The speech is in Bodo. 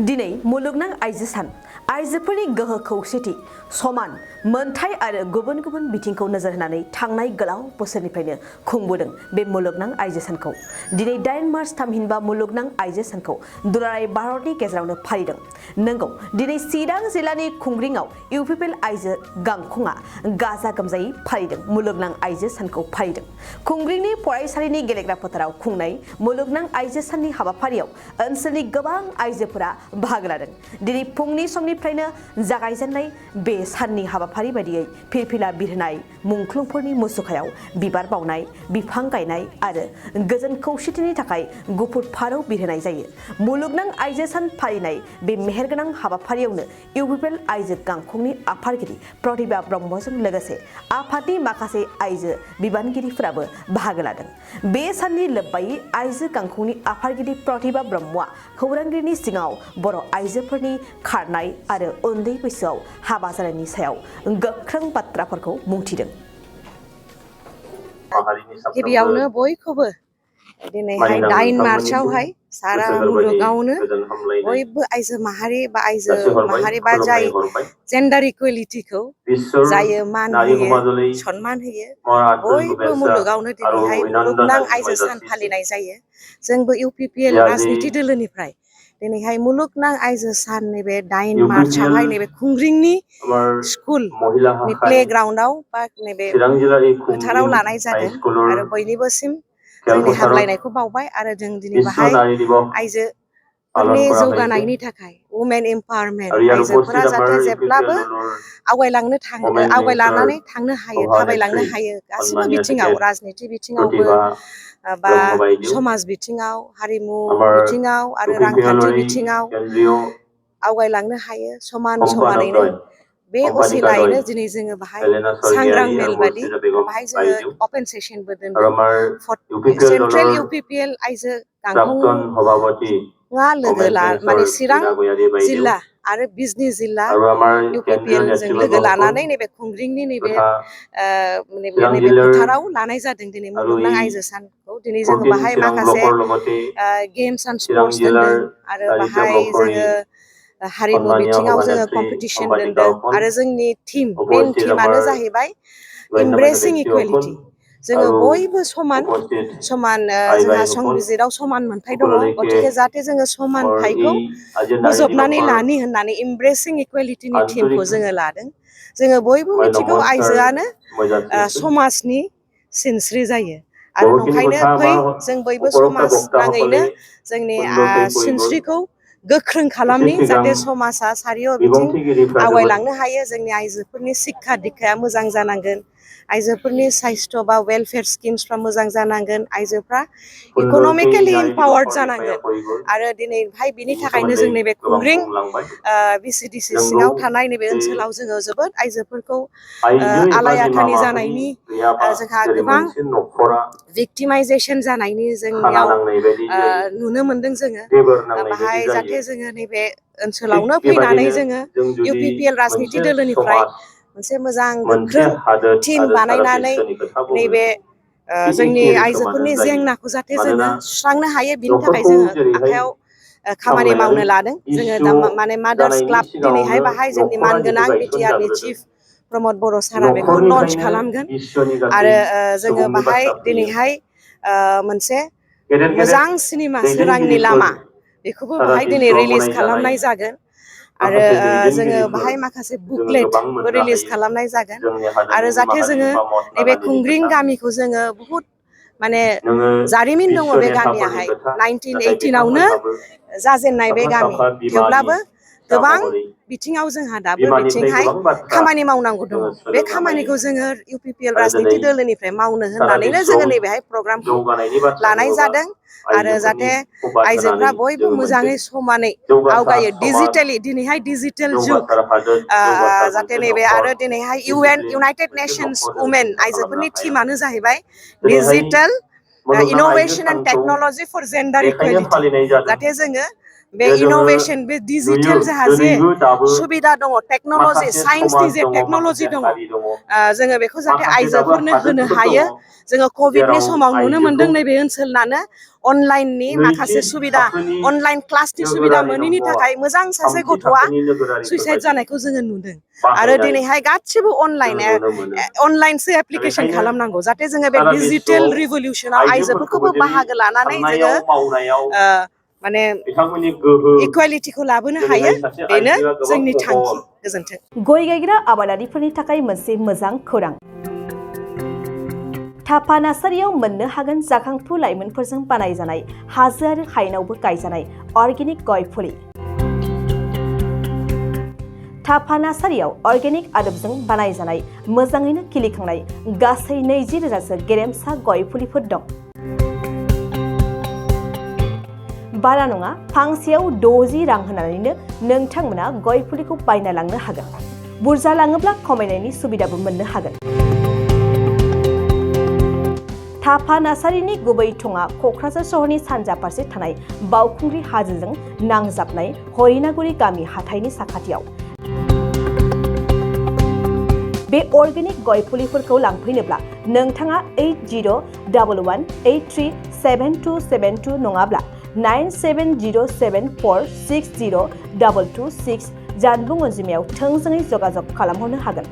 दिनै मुलुगनां आइजो सान आइजोफोरनि गोहो खौसेथि समान मोनथाय आरो गुबुन गुबुन बिथिंखौ नोजोर होनानै थांनाय गोलाव बोसोरनिफ्रायनो खुंबोदों बे मुलुगनां आइजो सानखौ दिनै 8 मार्च थामहिनबा मुलुगनां आइजो सानखौ दुलाराय भारतनि गेजेरावनो फालिदों नंगौ दिनै चिरां जिल्लानि खुंग्रिंआव UPL आइजो गांखंआ गाजा गोमजायै फालिदों मुलुगनां आइजो सानखौ फालिदों खुंग्रिंनि फरायसालिनि गेलेग्रा फोथाराव खुंनाय मुलुगनां आइजो साननि हाबाफारियाव ओनसोलनि गोबां आइजोफोरा बाहागो लादों दिनै फुंनि समनिफ्रायनो जागायजेननाय बे साननि हाबाफारि बायदियै फिरफिला बिरहोनाय मुंख्लंफोरनि मुसुखायाव बिबार बावनाय बिफां गायनाय आरो गोजोन खौसेथिनि थाखाय गुफुर फारौ बिरहोनाय जायो मुलुगनां आइजो सान फालिनाय बे मेहेरगोनां हाबाफारियावनो UPL आइजो गांखंनि आफादगिरि प्रतिभा ब्रह्मजों लोगोसे आफादनि माखासे आइजो बिबानगिरिफोराबो बाहागो लादों बे साननि लोब्बायै आइजो गांखंनि आफादगिरि प्रतिभा ब्रह्मआ खौरांगिरिनि सिगाङाव बर' आइजोफोरनि खारनाय आरो उन्दै बैसोआव हाबा जानायनि सायाव गोख्रों बाथ्राफोरखौ बुंथिदों गिबियावनो बयखौबो दिनैहाय 8 मार्चआवहाय सारा मुलुगावनो बयबो आइजो माहारि बा जाय जेन्डार इकुवेलिटिखौ जायो मान होयो सन्मान होयो बयबो मुलुगावनो दिनैहाय मुलुगनां आइजो सान फालिनाय जायो जोंबो UPL राजनिथि दोलोनिफ्राय दिनैहाय मुलुगनां आइजो सान नैबे 8 मार्चआवहाय नैबे खुंग्रिंनि स्कुलनि प्लेग्राउन्डआव बा नैबे फोथाराव लानाय जादों आरो बयनिबोसिम जोंनि हामलायनायखौ बावबाय आरो जों दिनै बाहाय आइजोफोरनि जौगानायनि थाखाय वुमेन एम्पावारमेन्ट आइजोफोरा जाहाथे जेब्लाबो आवगायलांनानै थांनो हायो थाबायलांनो हायो गासिबो बिथिङाव राजनिथि बिथिङावबो बा समाज बिथिङाव हारिमु बिथिङाव आरो रांखान्थि बिथिङाव आवगायलांनो हायो समानैनो बे असिलायैनो दिनै जोङो बाहाय सांग्रां मेल बादि बाहाय जोङो अपेन सेसनबो दोनदों सेन्ट्रेल UPL आइजो गांखंआ माने चिरां जिल्ला आरो बिजनि जिल्ला UPL जों लोगो लानानै नैबे खुंग्रिंनि नैबे फोथाराव लानाय जादों दिनै मुलुगनां आइजो सानखौ दिनै जोङो बाहाय माखासे गेम्स एन्ड स्पर्ट्स दोनदों आरो बाहाय जोङो हारिमु बिथिङाव जोङो कम्पिटिसन दोनदों आरो जोंनि मेन टीमानो जाहैबाय एमब्रेसिं इकुवेलिटि जोङो बयबो समान जोंहा संबिजिराव समान मोनथाय दङ गतिके जाहाथे जोङो समानथायखौ बोजबनानै लानि होननानै एमब्रेसिं इकुवेलिटिनि टीमखौ जोङो लादों जोङो बयबो मिथिगौ आइजोआनो समाजनि सिनस्रि जायो आरो नंखायनो फै जों बयबो समाज नाङैनो जोंनि सिनस्रिखौ गोख्रों खालामनि जाहाथे समाजा सारिय' बिथिं आवगायलांनो हायो जोंनि आइजोफोरनि शिक्षा दिक्षाया मोजां जानांगोन आइजोफोरनि साइस्थ' बा वेलफेयार स्किम्सफ्रा मोजां जानांगोन आइजोफ्रा इक'नमिकेलि इम्पावार्ड जानांगोन आरो दिनैहाय बिनि थाखायनो जों नैबे खुंग्रिं VCDC सिङाव थानाय नैबे ओनसोलाव जोङो जोबोद आइजोफोरखौ आलाय-आथानि जानायनि जोंहा गोबां भिक्टिमाइजेसन जानायनि जोंनियाव नुनो मोनदों जोङो बाहाय जाहाथे जोङो नैबे ओनसोलावनो फैनानै जोङो UPL राजनिथि दोलोनिफ्राय मोनसे मोजां गोख्रों टीम बानायनानै नैबे जोंनि आइजोफोरनि जेंनाखौ जाहाथे जोङो सुस्रांनो हायो बिनि थाखाय जोङो आखायाव खामानि मावनो लादों जोङो माने मादार्स क्लाब दिनैहाय बाहाय जोंनि मानगोनां BTRनि चिफ प्रमद बर' सारा बेखौ लन्च खालामगोन आरो जोङो बाहाय दिनैहाय मोनसे मोजां सिनेमा सोरांनि लामा बेखौबो बाहाय दिनै रिलिज खालामनाय जागोन आरो जोङो बाहाय माखासे बुकलेटबो रिलिज खालामनाय जागोन आरो जाहाथे जोङो नैबे खुंग्रिं गामिखौ जोङो बहुद माने जारिमिन दङ बे गामियाहाय 1918आवनो जाजेननाय बे गामि थेवब्लाबो गोबां बिथिङाव जोंहा दाबो बिथिंहाय खामानि मावनांगौ दङ बे खामानिखौ जोङो UPL राजनिथि दोलोनिफ्राय मावनो होननानैनो जोङो नैबेहाय प्रग्रामखौ लानाय जादों आरो जाहाथे आइजोफ्रा बयबो मोजाङै समानै आवगायो डिजिटेलि दिनैहाय डिजिटेल जुग जाहाथे नैबे आरो दिनैहाय इउनाइटेड नेशन्स वुमेन आइजोफोरनि टीमानो जाहैबाय digital innovation and technology for gender equality जाहाथे जोङो बे इनोवेशन बे डिजिटेल जोंहा जे सुबिदा दङ टेक्नोलॉजी साइन्सनि जे टेक्नोलॉजी दङ जोङो बेखौ जाहाथे आइजोफोरनो होनो हायो जोङो कोविडनि समाव नुनो मोनदों नैबे ओनसोलनानो अनलाइननि माखासे सुबिदा अनलाइन क्लासनि सुबिदा मोनैनि थाखाय मोजां सासे गथ'आ सुइसाइड जानायखौ जोङो नुदों आरो दिनैहाय गासिबो अनलाइनसो एप्लिकेशन खालामनांगौ जाहाथे जोङो बे डिजिटेल रिभलिउसनाव आइजोफोरखौबो बाहागो लानानै जोङो माने इकुवेलिटिखौ लाबोनो हायो बेनो जोंनि थांखि गोजोन्थों गय गायग्रा आबादारिफोरनि थाखाय मोनसे मोजां खौरां थापा नार्सारियाव मोननो हागोन जाखांफु लाइमोनफोरजों बानायजानाय हाजो आरो हायेनावबो गायजानाय अर्गेनिक गय फुलि थापा नार्सारियाव अर्गेनिक आदबजों बानायजानाय मोजाङैनो खिलिखांनाय गासै 20,000सो गेरेमसा गय फुलिफोर दं बारा नङा फांसेयाव 60 रां होनानैनो नोंथांमोना गय फुलिखौ बायना लांनो हागोन बुरजा लाङोब्ला खमायनायनि सुबिदाबो मोननो हागोन थापा नार्सारिनि गुबै थङा क'क्राझार सहरनि सानजा फारसे थानाय बावखुंग्रि हाजोजों नांजाबनाय हरिनागुरि गामि हाथाइनि साखाथियाव बे अर्गेनिक गय फुलिफोरखौ लांफैनोब्ला नोंथाङा 8011837272 नङाब्ला 9707460226 जानबुं अनजिमायाव थोंजोङै जगाजग खालामहरनो हागोन